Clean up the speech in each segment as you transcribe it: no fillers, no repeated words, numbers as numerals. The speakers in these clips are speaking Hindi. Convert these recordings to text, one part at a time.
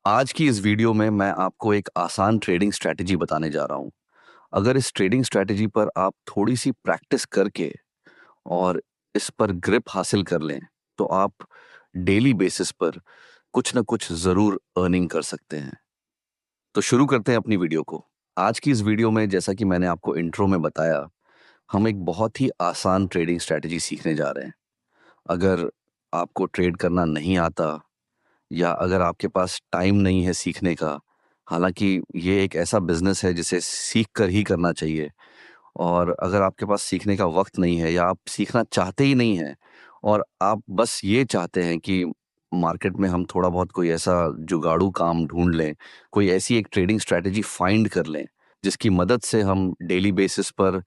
आज की इस वीडियो में मैं आपको एक आसान ट्रेडिंग स्ट्रैटेजी बताने जा रहा हूँ। अगर इस ट्रेडिंग स्ट्रैटेजी पर आप थोड़ी-सी प्रैक्टिस करके और इस पर ग्रिप हासिल कर लें, तो आप डेली बेसिस पर कुछ न कुछ ज़रूर अर्निंग कर सकते हैं। तो शुरू करते हैं अपनी वीडियो को। आज की इस वीडियो में जैसा कि मैंने आपको इंट्रो में बताया, हम एक बहुत ही आसान ट्रेडिंग स्ट्रैटेजी सीखने जा रहे हैं। अगर आपको ट्रेड करना नहीं आता या अगर आपके पास टाइम नहीं है सीखने का, हालाँकि ये एक ऐसा बिज़नेस है जिसे सीख कर ही करना चाहिए और अगर आपके पास सीखने का वक़्त नहीं है या आप सीखना चाहते ही नहीं हैं और आप बस ये चाहते हैं कि मार्केट में हम थोड़ा बहुत कोई ऐसा जुगाड़ू काम ढूँढ लें, कोई ऐसी एक ट्रेडिंग स्ट्रैटेजी फाइंड कर लें, जिसकी मदद से हम डेली बेसिस पर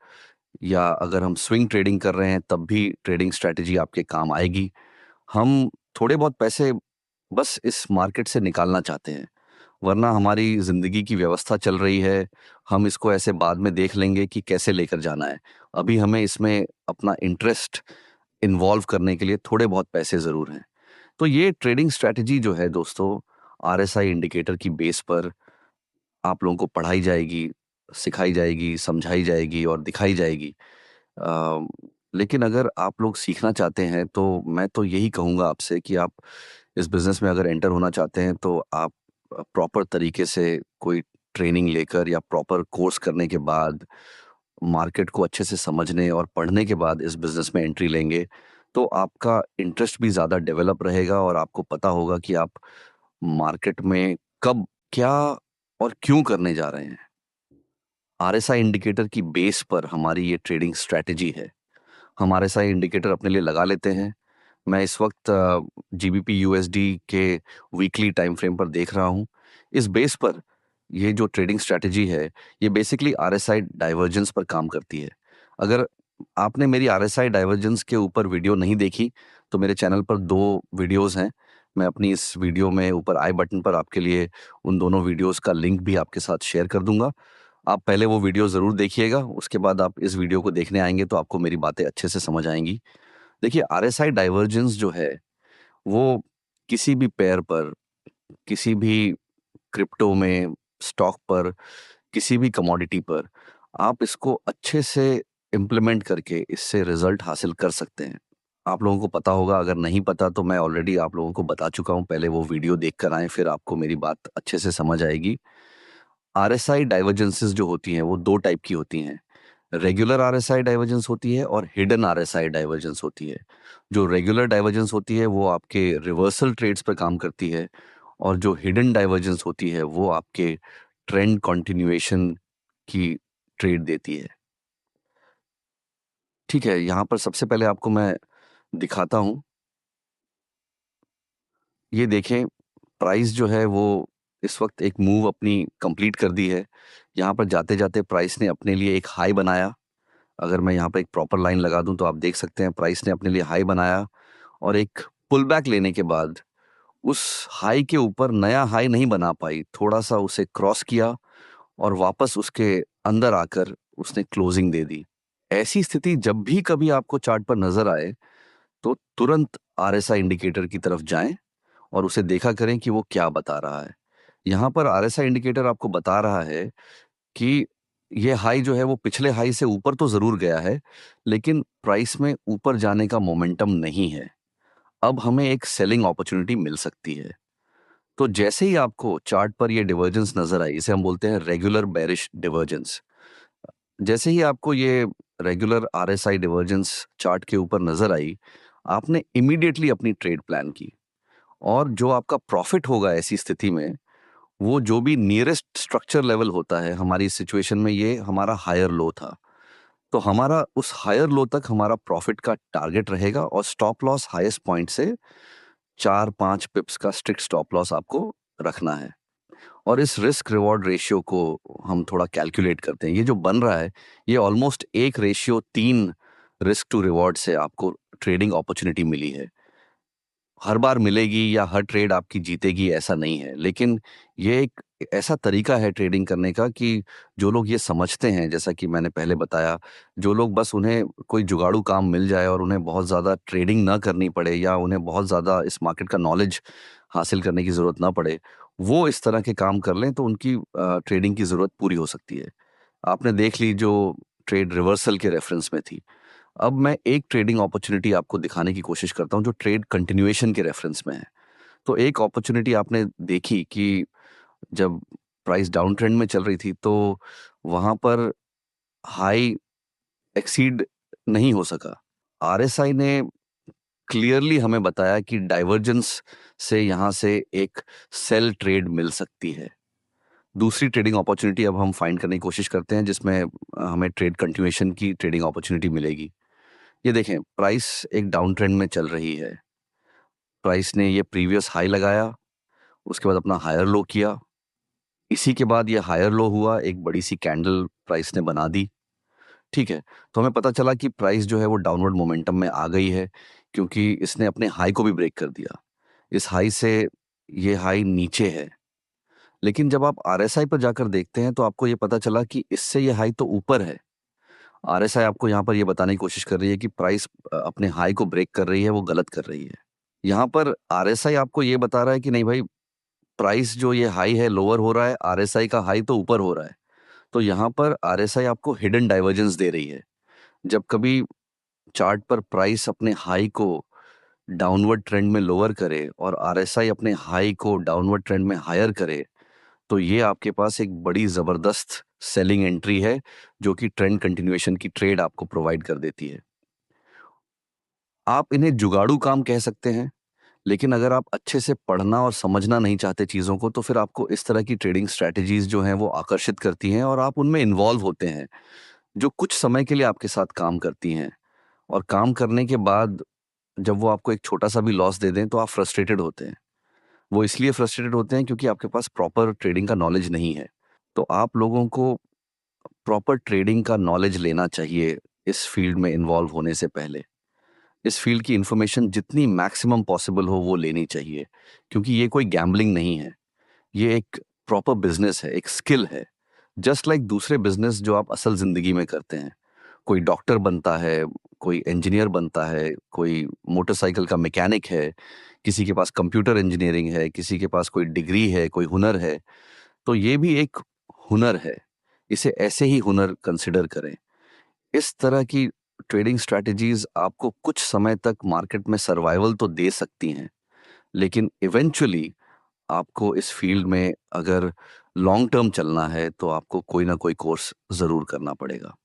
या अगर हम स्विंग ट्रेडिंग कर रहे हैं तब भी ट्रेडिंग स्ट्रैटेजी आपके काम आएगी। हम थोड़े बहुत पैसे बस इस मार्केट से निकालना चाहते हैं, वरना हमारी ज़िंदगी की व्यवस्था चल रही है, हम इसको ऐसे बाद में देख लेंगे कि कैसे लेकर जाना है। अभी हमें इसमें अपना इंटरेस्ट इन्वॉल्व करने के लिए थोड़े बहुत पैसे ज़रूर हैं। तो ये ट्रेडिंग स्ट्रैटेजी जो है दोस्तों, आरएसआई इंडिकेटर की बेस पर आप लोगों को पढ़ाई जाएगी, सिखाई जाएगी, समझाई जाएगी और दिखाई जाएगी। अ, लेकिन अगर आप लोग सीखना चाहते हैं तो मैं तो यही कहूँगा आपसे कि आप इस बिज़नेस में अगर एंटर होना चाहते हैं तो आप प्रॉपर तरीके से कोई ट्रेनिंग लेकर या प्रॉपर कोर्स करने के बाद मार्केट को अच्छे से समझने और पढ़ने के बाद इस बिज़नेस में एंट्री लेंगे, तो आपका इंटरेस्ट भी ज़्यादा डेवलप रहेगा और आपको पता होगा कि आप मार्केट में कब, क्या और क्यों करने जा रहे हैं। आरएसआई इंडिकेटर की बेस पर हमारी ये ट्रेडिंग स्ट्रैटेजी है। हम आरएसआई इंडिकेटर अपने लिए लगा लेते हैं। मैं इस वक़्त जीबीपी यूएसडी के वीकली टाइम फ्रेम पर देख रहा हूँ। इस बेस पर ये जो ट्रेडिंग स्ट्रैटेजी है, ये बेसिकली आरएसआई डाइवर्जेंस पर काम करती है। अगर आपने मेरी आरएसआई डाइवर्जेंस के ऊपर वीडियो नहीं देखी, तो मेरे चैनल पर 2 वीडियोज़ हैं। मैं अपनी इस वीडियो में ऊपर आई बटन पर आपके लिए उन दोनों वीडियोज़ का लिंक भी आपके साथ शेयर कर दूँगा। आप पहले वो वीडियो ज़रूर देखिएगा, उसके बाद आप इस वीडियो को देखने आएँगे तो आपको मेरी बातें अच्छे से समझ आएँगी। देखिए आरएसआई डाइवर्जेंस जो है, वो किसी भी पेयर पर, किसी भी क्रिप्टो में, स्टॉक पर, किसी भी कमोडिटी पर, आप इसको अच्छे से इम्प्लीमेंट करके इससे रिज़ल्ट हासिल कर सकते हैं। आप लोगों को पता होगा, अगर नहीं पता तो मैं ऑलरेडी आप लोगों को बता चुका हूँ, पहले वो वीडियो देख कर आएँ, फिर आपको मेरी बात अच्छे से समझ आएगी। आरएसआई डाइवर्जेंसेस जो होती हैं, वो 2 टाइप की होती हैं। रेगुलर आरएसआई डाइवर्जेंस होती है और हिडन आरएसआई डाइवर्जेंस होती है। जो रेगुलर डाइवर्जेंस होती है वो आपके रिवर्सल ट्रेड्स पे काम करती है और जो हिडन डाइवर्जेंस होती है वो आपके ट्रेंड कंटिन्यूएशन की ट्रेड देती है। ठीक है, यहाँ पर सबसे पहले आपको मैं दिखाता हूँ। ये देखें, प्राइस जो है वो इस वक़्त एक मूव अपनी कंप्लीट कर दी है। यहाँ पर जाते-जाते प्राइस ने अपने लिए एक हाई बनाया। अगर मैं यहाँ पे एक प्रॉपर लाइन लगा दूँ तो आप देख सकते हैं प्राइस ने अपने लिए हाई बनाया और एक पुल बैक लेने के बाद उस हाई के ऊपर नया हाई नहीं बना पाई, थोड़ा-सा उसे क्रॉस किया और वापस उसके अंदर आकर उसने क्लोजिंग दे दी। ऐसी स्थिति जब भी कभी आपको चार्ट पर नज़र आए, तो तुरंत आरएसआई इंडिकेटर की तरफ जाएँ और उसे देखा करें कि वो क्या बता रहा है। यहाँ पर आरएसआई इंडिकेटर आपको बता रहा है कि ये हाई जो है वो पिछले हाई से ऊपर तो ज़रूर गया है, लेकिन प्राइस में ऊपर जाने का मोमेंटम नहीं है। अब हमें एक सेलिंग अपॉर्च्युनिटी मिल सकती है। तो जैसे ही आपको चार्ट पर ये डिवर्जेंस नज़र आई, इसे हम बोलते हैं रेगुलर बेरिश डिवर्जेंस। जैसे ही आपको ये रेगुलर आरएसआई डिवर्जेंस चार्ट के ऊपर नज़र आई, आपने इमीडिएटली अपनी ट्रेड प्लान की और जो आपका प्रॉफिट होगा ऐसी स्थिति में, वो जो भी नियरेस्ट स्ट्रक्चर लेवल होता है, हमारी सिचुएशन में ये हमारा हायर लो था। तो हमारा उस हायर लो तक हमारा प्रॉफिट का टारगेट रहेगा और स्टॉप लॉस हाईएस्ट पॉइंट से 4-5 पिप्स का स्ट्रिक्ट स्टॉप लॉस आपको रखना है। और इस रिस्क रिवॉर्ड रेशियो को हम थोड़ा कैलकुलेट करते हैं। ये जो बन रहा है, ये ऑलमोस्ट 1:3 रिस्क टू रिवॉर्ड से आपको ट्रेडिंग अपॉर्च्युनिटी मिली है। हर बार मिलेगी या हर ट्रेड आपकी जीतेगी ऐसा नहीं है, लेकिन ये एक ऐसा तरीका है ट्रेडिंग करने का कि जो लोग ये समझते हैं, जैसा कि मैंने पहले बताया, जो लोग बस उन्हें कोई जुगाड़ू काम मिल जाए और उन्हें बहुत ज़्यादा ट्रेडिंग ना करनी पड़े या उन्हें बहुत ज़्यादा इस मार्केट का नॉलेज हासिल करने की ज़रूरत ना पड़े, वो इस तरह के काम कर लें तो उनकी ट्रेडिंग की ज़रूरत पूरी हो सकती है। आपने देख ली जो ट्रेड रिवर्सल के रेफरेंस में थी। अब मैं एक ट्रेडिंग अपॉर्चुनिटी आपको दिखाने की कोशिश करता हूँ जो ट्रेड कंटिन्यूएशन के रेफरेंस में है। तो एक अपॉर्चुनिटी आपने देखी कि जब प्राइस डाउन ट्रेंड में चल रही थी तो वहाँ पर हाई एक्सीड नहीं हो सका। आरएसआई ने क्लियरली हमें बताया कि डाइवर्जेंस से यहाँ से एक सेल ट्रेड मिल सकती है। दूसरी ट्रेडिंग अपॉर्चुनिटी अब हम फाइंड करने की कोशिश करते हैं जिसमें हमें ट्रेड कंटिन्यूएशन की ट्रेडिंग अपॉर्चुनिटी मिलेगी। ये देखें प्राइस एक डाउन ट्रेंड में चल रही है। प्राइस ने ये प्रीवियस हाई लगाया, उसके बाद अपना हायर लो किया। इसी के बाद ये हायर लो हुआ, एक बड़ी सी कैंडल प्राइस ने बना दी। ठीक है, तो हमें पता चला कि प्राइस जो है वो डाउनवर्ड मोमेंटम में आ गई है क्योंकि इसने अपने हाई को भी ब्रेक कर दिया। इस हाई से ये हाई नीचे है। लेकिन जब आप आरएसआई पर जाकर देखते हैं तो आपको ये पता चला कि इससे ये हाई तो ऊपर है। आरएसआई आपको यहाँ पर ये बताने की कोशिश कर रही है कि प्राइस अपने हाई को ब्रेक कर रही है, वो गलत कर रही है। यहाँ पर आरएसआई आपको ये बता रहा है कि नहीं भाई, प्राइस जो ये हाई है लोअर हो रहा है, आरएसआई का हाई तो ऊपर हो रहा है। तो यहाँ पर आरएसआई आपको हिडन डाइवर्जेंस दे रही है। जब कभी चार्ट पर प्राइस अपने हाई को डाउनवर्ड ट्रेंड में लोअर करे और आरएसआई अपने हाई को डाउनवर्ड ट्रेंड में हायर करे, तो ये आपके पास एक बड़ी ज़बरदस्त सेलिंग एंट्री है, जो कि ट्रेंड कंटिन्यूएशन की ट्रेड आपको प्रोवाइड कर देती है। आप इन्हें जुगाड़ू काम कह सकते हैं, लेकिन अगर आप अच्छे से पढ़ना और समझना नहीं चाहते चीज़ों को, तो फिर आपको इस तरह की ट्रेडिंग स्ट्रैटेजीज़ जो हैं, वो आकर्षित करती हैं और आप उनमें इन्वॉल्व होते हैं, जो कुछ समय के लिए आपके साथ काम करती हैं और काम करने के बाद जब वो आपको एक छोटा-सा भी लॉस दे दें, तो आप फ्रस्ट्रेटेड होते हैं। वो इसलिए फ्रस्ट्रेटेड होते हैं क्योंकि आपके पास प्रॉपर ट्रेडिंग का नॉलेज नहीं है। तो आप लोगों को प्रॉपर ट्रेडिंग का नॉलेज लेना चाहिए इस फील्ड में इन्वॉल्व होने से पहले। इस फील्ड की इन्फॉर्मेशन जितनी मैक्सिमम पॉसिबल हो वो लेनी चाहिए क्योंकि ये कोई गैम्बलिंग नहीं है। ये एक प्रॉपर बिज़नेस है, एक स्किल है। जस्ट लाइक दूसरे बिज़नेस जो आप असल ज़िंदगी में करते हैं। कोई डॉक्टर बनता है, कोई इंजीनियर बनता है, कोई मोटरसाइकिल का मैकेनिक है, किसी के पास कंप्यूटर इंजीनियरिंग है, किसी के पास कोई डिग्री है, कोई हुनर है। तो ये भी एक हुनर है। इसे ऐसे ही हुनर कंसिडर करें। इस तरह की ट्रेडिंग स्ट्रैटेजीज़ आपको कुछ समय तक मार्केट में सर्वाइवल तो दे सकती हैं, लेकिन इवेंचुअली आपको इस फील्ड में अगर लॉन्ग टर्म चलना है, तो आपको कोई ना कोई कोर्स ज़रूर करना पड़ेगा।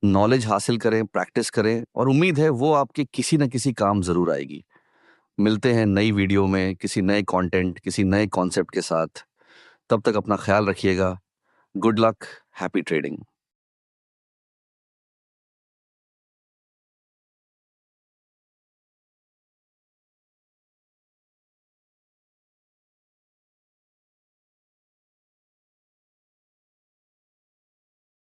नॉलेज हासिल करें, प्रैक्टिस करें और उम्मीद है वो आपके किसी न किसी काम ज़रूर आएगी। मिलते हैं नई वीडियो में, किसी नए कंटेंट, किसी नए कॉन्सेप्ट के साथ। तब तक अपना ख्याल रखिएगा। Good luck, happy trading.